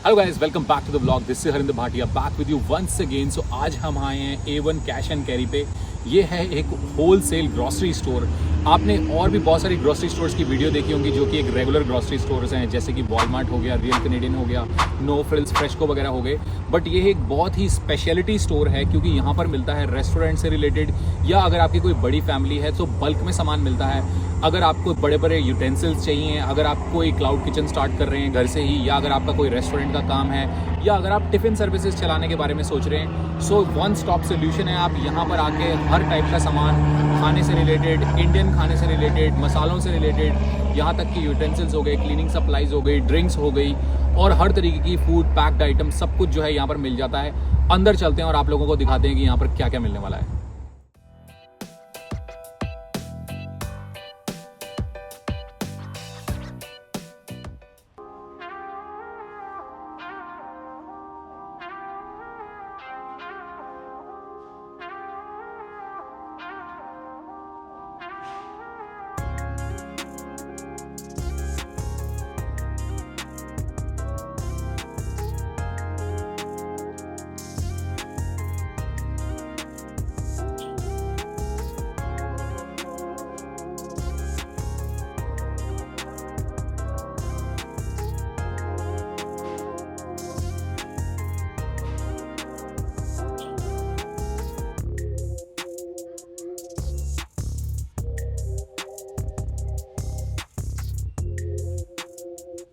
Hello guys, welcome back to the blog. This is Harinder Bhatia back with you once again. So आज हम आए हैं A1 cash and carry पे। ये है एक होलसेल ग्रॉसरी स्टोर। आपने और भी बहुत सारी ग्रॉसरी स्टोर्स की वीडियो देखी होंगी जो कि एक रेगुलर ग्रॉसरी स्टोर्स हैं, जैसे कि वॉलमार्ट हो गया, रियल कैनेडियन हो गया, नो फ्रिल्स, फ्रेशको वगैरह हो गए। बट ये एक बहुत ही स्पेशलिटी स्टोर है क्योंकि यहाँ पर मिलता है रेस्टोरेंट से रिलेटेड, या अगर आपकी कोई बड़ी फैमिली है तो बल्क में सामान मिलता है। अगर आपको बड़े बड़े यूटेंसिल्स चाहिए, अगर आप कोई क्लाउड किचन स्टार्ट कर रहे हैं घर से ही, या अगर आपका कोई रेस्टोरेंट का काम है, या अगर आप टिफ़िन सर्विसेज चलाने के बारे में सोच रहे हैं, सो वन स्टॉप सोल्यूशन है। आप यहाँ पर आके हर टाइप का सामान, खाने से रिलेटेड, इंडियन खाने से रिलेटेड, मसालों से रिलेटेड, यहाँ तक कि यूटेंसिल्स हो गए, क्लीनिंग सप्लाईज हो गई, ड्रिंक्स हो गई, और हर तरीके की फूड पैक्ड आइटम सब कुछ जो है यहाँ पर मिल जाता है। अंदर चलते हैं और आप लोगों को दिखाते हैं कि यहाँ पर क्या क्या मिलने वाला है।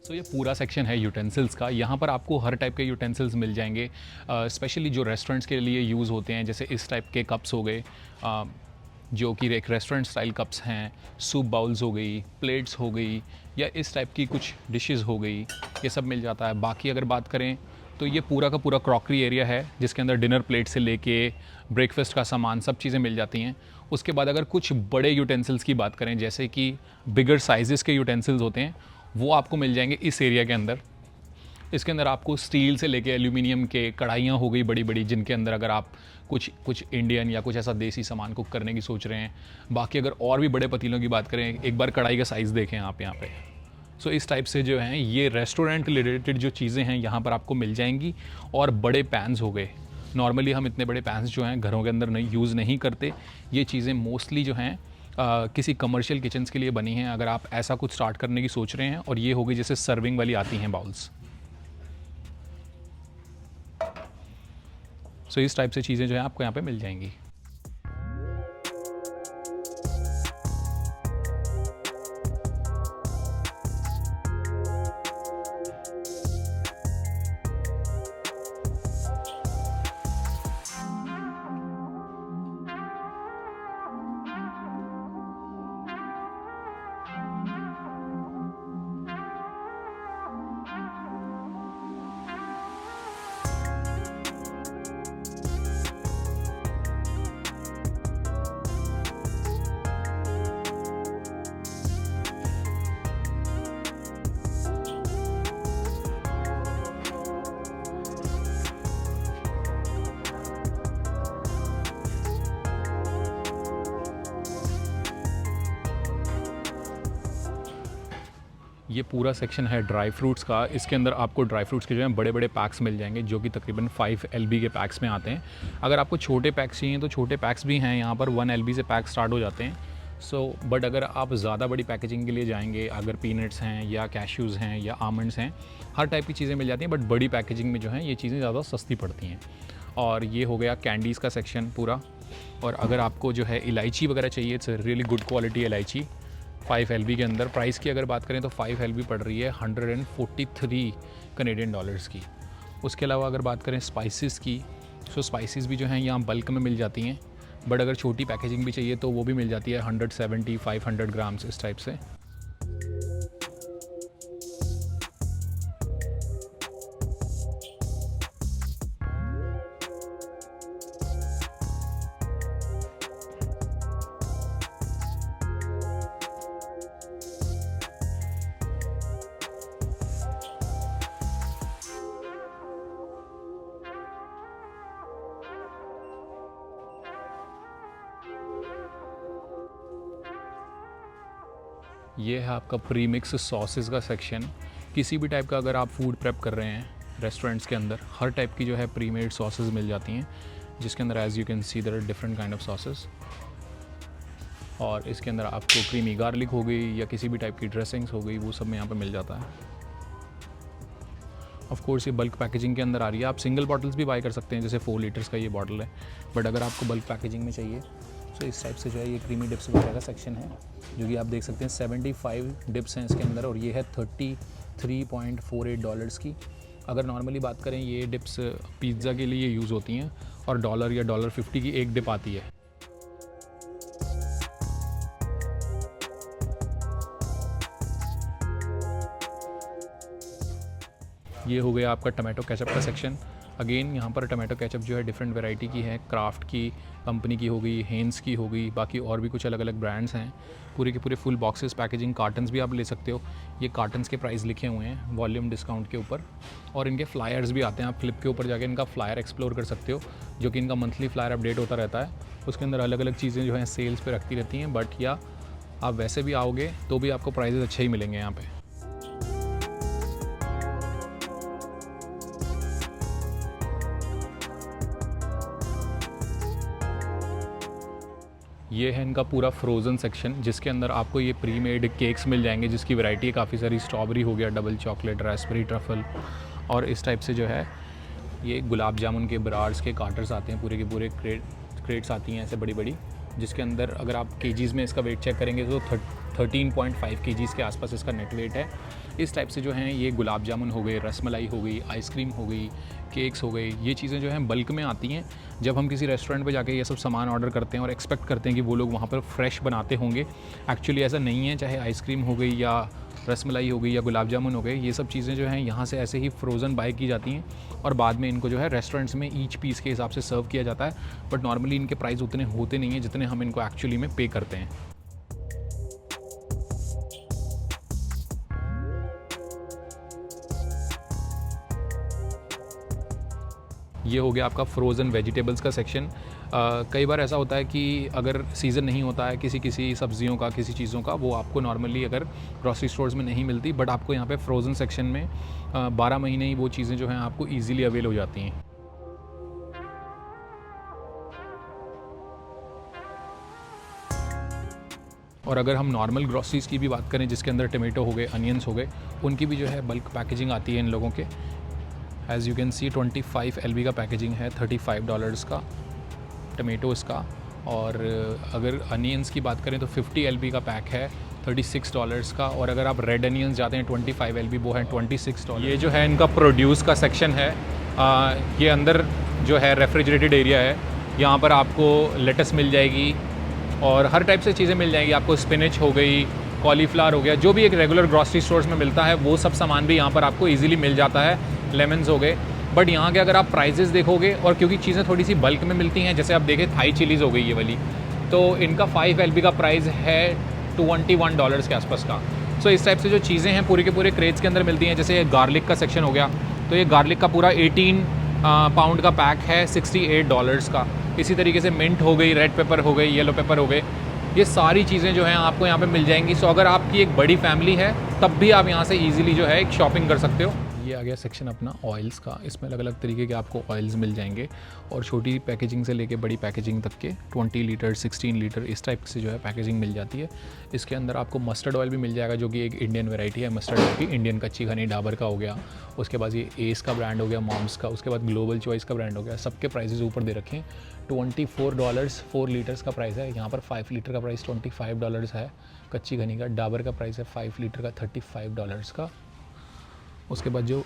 तो ये पूरा सेक्शन है यूटेंसिल्स का। यहाँ पर आपको हर टाइप के यूटेंसिल्स मिल जाएंगे, स्पेशली जो रेस्टोरेंट्स के लिए यूज़ होते हैं, जैसे इस टाइप के कप्स हो गए, जो कि एक रेस्टोरेंट स्टाइल कप्स हैं, सूप बाउल्स हो गई, प्लेट्स हो गई, या इस टाइप की कुछ डिशेस हो गई, ये सब मिल जाता है। बाकी अगर बात करें तो ये पूरा का पूरा क्रॉकरी एरिया है, जिसके अंदर डिनर प्लेट से लेके ब्रेकफास्ट का सामान सब चीज़ें मिल जाती हैं। उसके बाद अगर कुछ बड़े यूटेंसिल्स की बात करें, जैसे कि बिगर साइजेस के यूटेंसिल्स होते हैं, वो आपको मिल जाएंगे इस एरिया के अंदर। इसके अंदर आपको स्टील से लेके एल्यूमिनियम के कढ़ाइयाँ हो गई बड़ी बड़ी, जिनके अंदर अगर आप कुछ कुछ इंडियन या कुछ ऐसा देसी सामान कुक करने की सोच रहे हैं। बाकी अगर और भी बड़े पतीलों की बात करें, एक बार कढ़ाई का साइज़ देखें आप यहाँ पे। सो इस टाइप से जो हैं ये रेस्टोरेंट रिलेटेड जो चीज़ें हैं यहाँ पर आपको मिल जाएंगी। और बड़े पैन्स हो गए, नॉर्मली हम इतने बड़े पैन्स जो हैं घरों के अंदर नहीं यूज़ नहीं करते। ये चीज़ें मोस्टली जो हैं किसी कमर्शियल किचन्स के लिए बनी हैं, अगर आप ऐसा कुछ स्टार्ट करने की सोच रहे हैं। और ये होगी जैसे सर्विंग वाली आती हैं बाउल्स। सो इस टाइप से चीज़ें जो हैं आपको यहाँ पे मिल जाएंगी। ये पूरा सेक्शन है ड्राई फ्रूट्स का। इसके अंदर आपको ड्राई फ्रूट्स के जो हैं बड़े बड़े पैक्स मिल जाएंगे, जो कि तकरीबन 5 LB के पैक्स में आते हैं। अगर आपको छोटे पैक्स चाहिए तो छोटे पैक्स भी हैं यहाँ पर, 1 LB से पैक स्टार्ट हो जाते हैं। बट अगर आप ज़्यादा बड़ी पैकेजिंग के लिए जाएंगे, अगर पीनट्स हैं या कैश्यूज़ हैं या आमंड्स हैं, हर टाइप की चीज़ें मिल जाती हैं। बट बड़ी पैकेजिंग में जो है ये चीज़ें ज़्यादा सस्ती पड़ती हैं। और ये हो गया कैंडीज़ का सेक्शन पूरा। और अगर आपको जो है इलायची वगैरह चाहिए, इट्स रियली गुड क्वालिटी इलायची 5 LB के अंदर। प्राइस की अगर बात करें तो 5 LB पड़ रही है 143 कनेडियन डॉलर्स की। उसके अलावा अगर बात करें स्पाइसेस की, तो स्पाइसेस भी जो हैं यहाँ बल्क में मिल जाती हैं। बट अगर छोटी पैकेजिंग भी चाहिए तो वो भी मिल जाती है 170 500 ग्राम्स इस टाइप से। ये है आपका प्री मिक्स सॉसेस का सेक्शन। किसी भी टाइप का अगर आप फूड प्रेप कर रहे हैं, रेस्टोरेंट्स के अंदर हर टाइप की जो है प्री मेड सॉसेस मिल जाती हैं, जिसके अंदर as you can see there are different kind of sauces. और इसके अंदर आपको क्रीमी गार्लिक हो गई या किसी भी टाइप की ड्रेसिंग्स हो गई, वो सब में यहाँ पे मिल जाता है। ऑफ कोर्स ये बल्क पैकेजिंग के अंदर आ रही है। आप सिंगल बॉटल्स भी बाय कर सकते हैं, जैसे 4 लीटर्स का ये बॉटल है, बट अगर आपको बल्क पैकेजिंग में चाहिए तो इस टाइप से जो है ये क्रीमी डिप्स वगैरह का सेक्शन है, जो कि आप देख सकते हैं 75 डिप्स हैं इसके अंदर, और ये है $33.48 की। अगर नॉर्मली बात करें ये डिप्स पिज़्ज़ा के लिए यूज़ होती हैं और $1 या $1.50 की एक डिप आती है। ये हो गया आपका टमाटो केचप का सेक्शन। अगेन यहाँ पर टमाटो केचप जो है डिफरेंट वैरायटी की है, क्राफ्ट की कंपनी की हो गई, हेंस की हो गई, बाकी और भी कुछ अलग अलग ब्रांड्स हैं। पूरे के पूरे फुल बॉक्सेस पैकेजिंग, कार्टन्स भी आप ले सकते हो। ये कार्टन्स के प्राइस लिखे हुए हैं वॉल्यूम डिस्काउंट के ऊपर, और इनके फ्लायर्स भी आते हैं। आप फ्लिप के ऊपर जाके इनका फ्लायर एक्सप्लोर कर सकते हो, जो कि इनका मंथली फ्लायर अपडेट होता रहता है। उसके अंदर अलग अलग चीज़ें जो हैं सेल्स पे रखती रहती हैं, बट या आप वैसे भी आओगे तो भी आपको प्राइजेज़ अच्छे ही मिलेंगे यहाँ पे। ये है इनका पूरा फ्रोज़न सेक्शन, जिसके अंदर आपको ये प्री मेड केक्स मिल जाएंगे, जिसकी वैरायटी है काफ़ी सारी। स्ट्रॉबेरी हो गया, डबल चॉकलेट, रास्पबेरी, ट्रफल, और इस टाइप से जो है ये गुलाब जामुन के बरार्स के कार्टर्स आते हैं, पूरे के पूरे क्रेट्स आती हैं ऐसे बड़ी बड़ी, जिसके अंदर अगर आप केजीज़ में इसका वेट चेक करेंगे तो 13.5 केजीज़ के आसपास इसका नेट वेट है। इस टाइप से जो हैं ये गुलाब जामुन हो गए, रसमलाई हो गई, आइसक्रीम हो गई, केक्स हो गए, ये चीज़ें जो हैं बल्क में आती हैं। जब हम किसी रेस्टोरेंट पे जाके ये सब सामान ऑर्डर करते हैं और एक्सपेक्ट करते हैं कि वो लोग वहाँ पर फ्रेश बनाते होंगे, एक्चुअली ऐसा नहीं है। चाहे आइसक्रीम हो गई या रसमलाई हो गई या गुलाब जामुन हो गए, ये सब चीज़ें जो हैं यहाँ से ऐसे ही फ्रोज़न बाय की जाती हैं और बाद में इनको जो है रेस्टोरेंट्स में ईच पीस के हिसाब से सर्व किया जाता है। बट नॉर्मली इनके प्राइस उतने होते नहीं हैं जितने हम इनको एक्चुअली में पे करते हैं। ये हो गया आपका फ्रोज़न वेजिटेबल्स का सेक्शन। कई बार ऐसा होता है कि अगर सीज़न नहीं होता है किसी सब्जियों का, किसी चीज़ों का, वो आपको नॉर्मली अगर ग्रॉसरी स्टोर्स में नहीं मिलती, बट आपको यहाँ पे फ्रोज़न सेक्शन में 12 महीने ही वो चीज़ें जो हैं आपको ईज़िली अवेल हो जाती हैं। और अगर हम नॉर्मल ग्रॉसरीज़ की भी बात करें, जिसके अंदर टमेटो हो गए, अनियंस हो गए, उनकी भी जो है बल्क पैकेजिंग आती है इन लोगों के। As you can C 25 LB का पैकेजिंग है, $35 का टमेटोज़ का। और अगर अनियंस की बात करें तो 50 LB का पैक है, $36 का। और अगर आप रेड अनियंस जाते हैं 25 LB, वो है $26। ये जो है इनका प्रोड्यूस का सेक्शन है। ये अंदर जो है रेफ्रिजरेटेड एरिया है, यहाँ पर आपको लेटस मिल जाएगी और हर टाइप से चीज़ें मिल जाएंगी आपको। स्पिनच हो गई, कॉलीफ्लावर हो गया, जो भी एक रेगुलर ग्रॉसरी स्टोर्स में मिलता है वो सब सामान भी यहाँ पर आपको इजीली मिल जाता है। लेमन्स हो गए। बट यहाँ के अगर आप प्राइजेज़ देखोगे, और क्योंकि चीज़ें थोड़ी सी बल्क में मिलती हैं, जैसे आप देखें थाई चिलीज़ हो गई ये वाली, तो इनका 5 LB का प्राइस है $21 के आसपास का। सो इस टाइप से जो चीज़ें हैं पूरे के पूरे क्रेट्स के अंदर मिलती हैं। जैसे गार्लिक का सेक्शन हो गया, तो ये गार्लिक का पूरा 18 पाउंड का पैक है, $68 का। इसी तरीके से मिंट हो गई, रेड पेपर हो गई, येलो पेपर हो गए, ये सारी चीज़ें जो हैं आपको यहाँ पे मिल जाएंगी। सो अगर आपकी एक बड़ी फैमिली है तब भी आप यहाँ से ईजिली जो है एक शॉपिंग कर सकते हो। ये आ गया सेक्शन अपना ऑयल्स का। इसमें अलग अलग तरीके के आपको ऑयल्स मिल जाएंगे, और छोटी पैकेजिंग से लेके बड़ी पैकेजिंग तक के 20 लीटर, 16 लीटर इस टाइप से जो है पैकेजिंग मिल जाती है। इसके अंदर आपको मस्टर्ड ऑयल भी मिल जाएगा, जो कि एक इंडियन वैरायटी है मस्टर्ड ऑयल की। इंडियन कच्ची घनी डाबर का हो गया, उसके बाद ये एस का ब्रांड हो गया, मॉम्स का, उसके बाद ग्लोबल चॉइस का ब्रांड हो गया। सबके प्राइजेज़ ऊपर दे रखें। $24 4 लीटर्स का प्राइस है। यहाँ पर 5 लीटर का प्राइस $25 है कच्ची घनी का। डाबर का प्राइस है 5 लीटर का $35 का। उसके बाद जो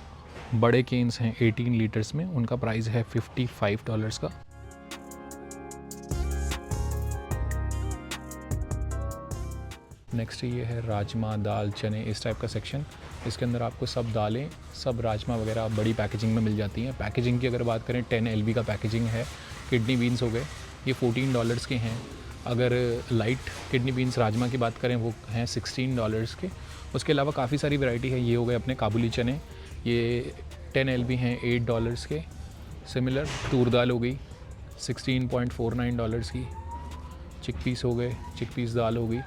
बड़े केन्स हैं 18 लीटर्स में, उनका प्राइस है $55 का। नेक्स्ट ये है राजमा, दाल, चने, इस टाइप का सेक्शन। इसके अंदर आपको सब दालें, सब राजमा वगैरह बड़ी पैकेजिंग में मिल जाती हैं। पैकेजिंग की अगर बात करें 10 LB का पैकेजिंग है। किडनी बीन्स हो गए, ये $14 के हैं। अगर लाइट किडनी बीन्स राजमा की बात करें वो हैं $16 के। उसके अलावा काफ़ी सारी वैरायटी है। ये हो गए अपने काबुली चने, ये 10 LB हैं $8 के। सिमिलर तूर दाल हो गई $16.49 की। चिकपीस हो गए, चिकपीस दाल हो गई।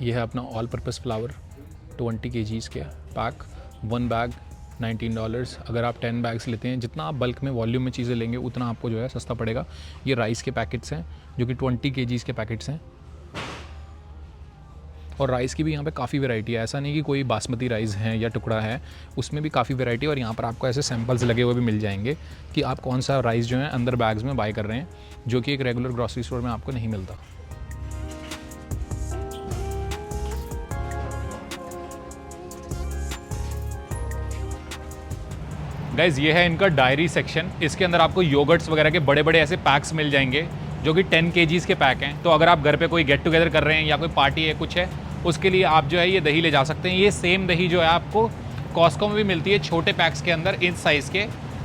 ये है अपना ऑल पर्पस फ्लावर 20 kgs के पैक, 1 बैग $19। अगर आप 10 बैग्स लेते हैं, जितना आप बल्क में वॉल्यूम में चीज़ें लेंगे उतना आपको जो है सस्ता पड़ेगा। ये राइस के पैकेट्स हैं जो कि 20 kgs के पैकेट्स हैं। और राइस की भी यहाँ पे काफ़ी वैरायटी है, ऐसा नहीं कि कोई बासमती राइस है या टुकड़ा है, उसमें भी काफ़ी वैरायटी है। और यहाँ पर आपको ऐसे सैम्पल्स लगे हुए भी मिल जाएंगे कि आप कौन सा राइस जो है अंदर बैग्स में बाय कर रहे हैं, जो कि एक रेगुलर ग्रॉसरी स्टोर में आपको नहीं मिलता। गाइज़ ये है इनका डायरी सेक्शन। इसके अंदर आपको योगर्ट्स वगैरह के बड़े बड़े ऐसे पैक्स मिल जाएंगे जो कि 10 kgs के पैक हैं। तो अगर आप घर पे कोई गेट टुगेदर कर रहे हैं या कोई पार्टी है, कुछ है, उसके लिए आप जो है ये दही ले जा सकते हैं। ये सेम दही जो है आपको कॉस्को में भी मिलती है छोटे पैक्स के अंदर, इस साइज़ के।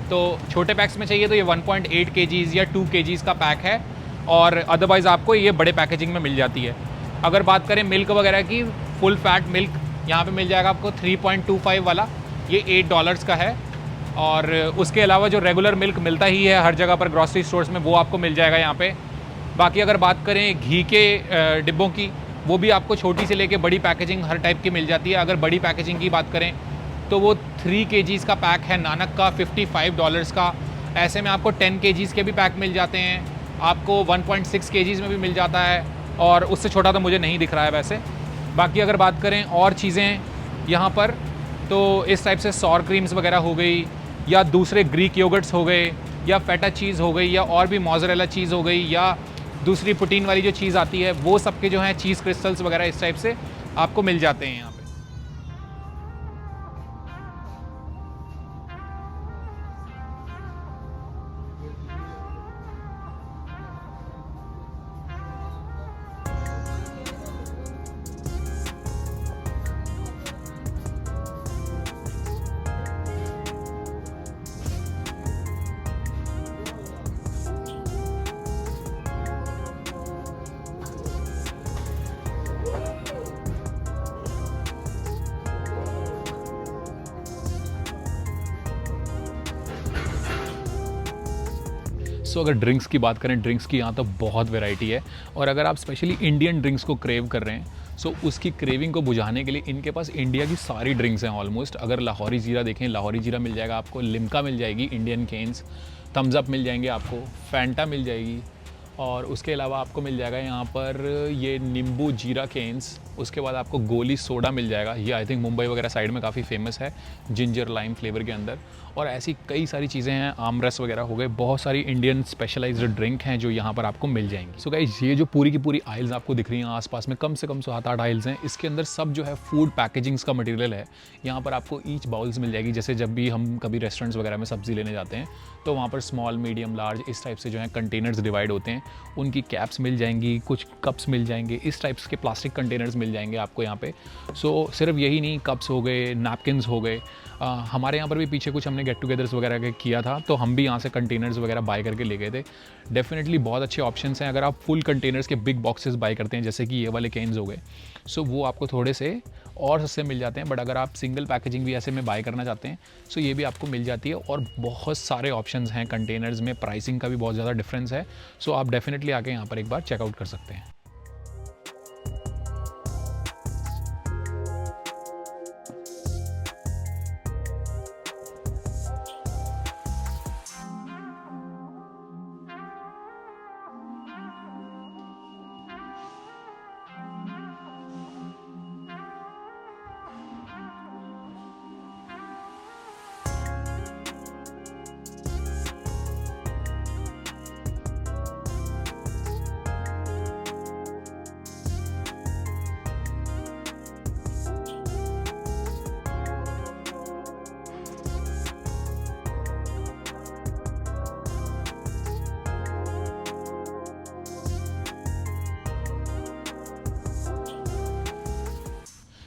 तो छोटे पैक्स में चाहिए तो ये 1.8 kgs या 2 kgs का पैक है, और अदरवाइज़ आपको ये बड़े पैकेजिंग में मिल जाती है। अगर बात करें मिल्क वगैरह की, फुल फैट मिल्क यहाँ पे मिल जाएगा आपको 3.25 वाला, ये $8 का है। और उसके अलावा जो रेगुलर मिल्क मिलता ही है हर जगह पर ग्रॉसरी स्टोर्स में, वो आपको मिल जाएगा यहाँ पे। बाकी अगर बात करें घी के डिब्बों की, वो भी आपको छोटी से लेके बड़ी पैकेजिंग हर टाइप की मिल जाती है। अगर बड़ी पैकेजिंग की बात करें तो वो 3 kgs का पैक है नानक का, $55 का। ऐसे में आपको 10 kgs के भी पैक मिल जाते हैं, आपको 1.6 kgs में भी मिल जाता है, और उससे छोटा तो मुझे नहीं दिख रहा है वैसे। बाकी अगर बात करें और चीज़ें यहाँ पर, तो इस टाइप से सॉर क्रीम्स वगैरह हो गई, या दूसरे ग्रीक योगर्ट्स हो गए, या फेटा चीज़ हो गई, या और भी मोज़रेला चीज़ हो गई, या दूसरी प्रोटीन वाली जो चीज़ आती है, वो सब के जो हैं चीज़ क्रिस्टल्स वगैरह इस टाइप से आपको मिल जाते हैं यहाँ पे। सो अगर ड्रिंक्स की बात करें, ड्रिंक्स की यहाँ तो बहुत वैरायटी है। और अगर आप स्पेशली इंडियन ड्रिंक्स को क्रेव कर रहे हैं, सो उसकी क्रेविंग को बुझाने के लिए इनके पास इंडिया की सारी ड्रिंक्स हैं ऑलमोस्ट। अगर लाहौरी जीरा देखें, लाहौरी जीरा मिल जाएगा आपको, लिम्का मिल जाएगी, इंडियन केन्स, थम्स अप मिल जाएंगे आपको, फैंटा मिल जाएगी, और उसके अलावा आपको मिल जाएगा यहाँ पर ये नींबू जीरा केन्स। उसके बाद आपको गोली सोडा मिल जाएगा, ये आई थिंक मुंबई वगैरह साइड में काफ़ी फेमस है, जिंजर लाइम फ्लेवर के अंदर। और ऐसी कई सारी चीज़ें हैं, आमरस वगैरह हो गए, बहुत सारी इंडियन स्पेशलाइज्ड ड्रिंक हैं जो यहाँ पर आपको मिल जाएंगी। सो गाइस ये जो पूरी की पूरी आइल्स आपको दिख रही हैं आसपास में, कम से कम 7-8 आइल्स हैं, इसके अंदर सब जो है फूड पैकेजिंग्स का मटेरियल है। यहाँ पर आपको ईच बाउल्स मिल जाएगी, जैसे जब भी हम कभी रेस्टोरेंट्स वगैरह में सब्जी लेने जाते हैं तो वहाँ पर स्मॉल, मीडियम, लार्ज इस टाइप से जो है कंटेनर्स डिवाइड होते हैं, उनकी कैप्स मिल जाएंगी, कुछ कप्स मिल जाएंगे, इस टाइप्स के प्लास्टिक कंटेनर्स मिल जाएंगे आपको यहाँ पे। सो सिर्फ यही नहीं, कप्स हो गए, नैपकिन्स हो गए, हमारे यहाँ पर भी पीछे कुछ हमने गेट टुगेदर्स वगैरह किया था, तो हम भी यहाँ से कंटेनर्स वगैरह बाय करके ले गए थे। डेफिनेटली बहुत अच्छे ऑप्शंस हैं। अगर आप फुल कंटेनर्स के बिग बॉक्सेस बाय करते हैं, जैसे कि ये वाले केन्स हो गए, सो वो आपको थोड़े से और सस्ते मिल जाते हैं। बट अगर आप सिंगल पैकेजिंग भी ऐसे में बाय करना चाहते हैं, सो ये भी आपको मिल जाती है। और बहुत सारे ऑप्शंस हैं कंटेनर्स में, प्राइसिंग का भी बहुत ज़्यादा डिफरेंस है। सो आप डेफिनेटली आके यहाँ पर एक बार चेकआउट कर सकते हैं।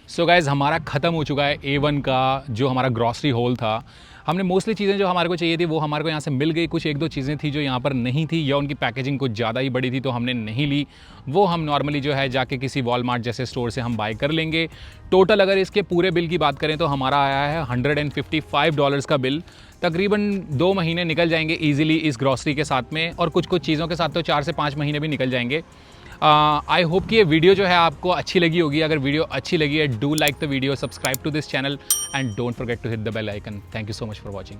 सो गाइज़ हमारा ख़त्म हो चुका है A1 का जो हमारा ग्रॉसरी हॉल था। हमने मोस्टली चीज़ें जो हमारे को चाहिए थी वो हमारे को यहाँ से मिल गई। कुछ एक दो चीज़ें थी जो यहाँ पर नहीं थी, या उनकी पैकेजिंग कुछ ज़्यादा ही बड़ी थी तो हमने नहीं ली। वो हम नॉर्मली जो है जाके किसी वॉलमार्ट जैसे स्टोर से हम बाय कर लेंगे। टोटल अगर इसके पूरे बिल की बात करें तो हमारा आया है $155 का बिल। तकरीबन 2 महीने निकल जाएंगे ईजिली इस ग्रॉसरी के साथ में, और कुछ कुछ चीज़ों के साथ तो 4 से 5 महीने भी निकल जाएंगे। आई होप कि ये वीडियो जो है आपको अच्छी लगी होगी. अगर वीडियो अच्छी लगी है, do like the video, subscribe to this channel and don't forget to hit the bell icon. Thank you so much for watching.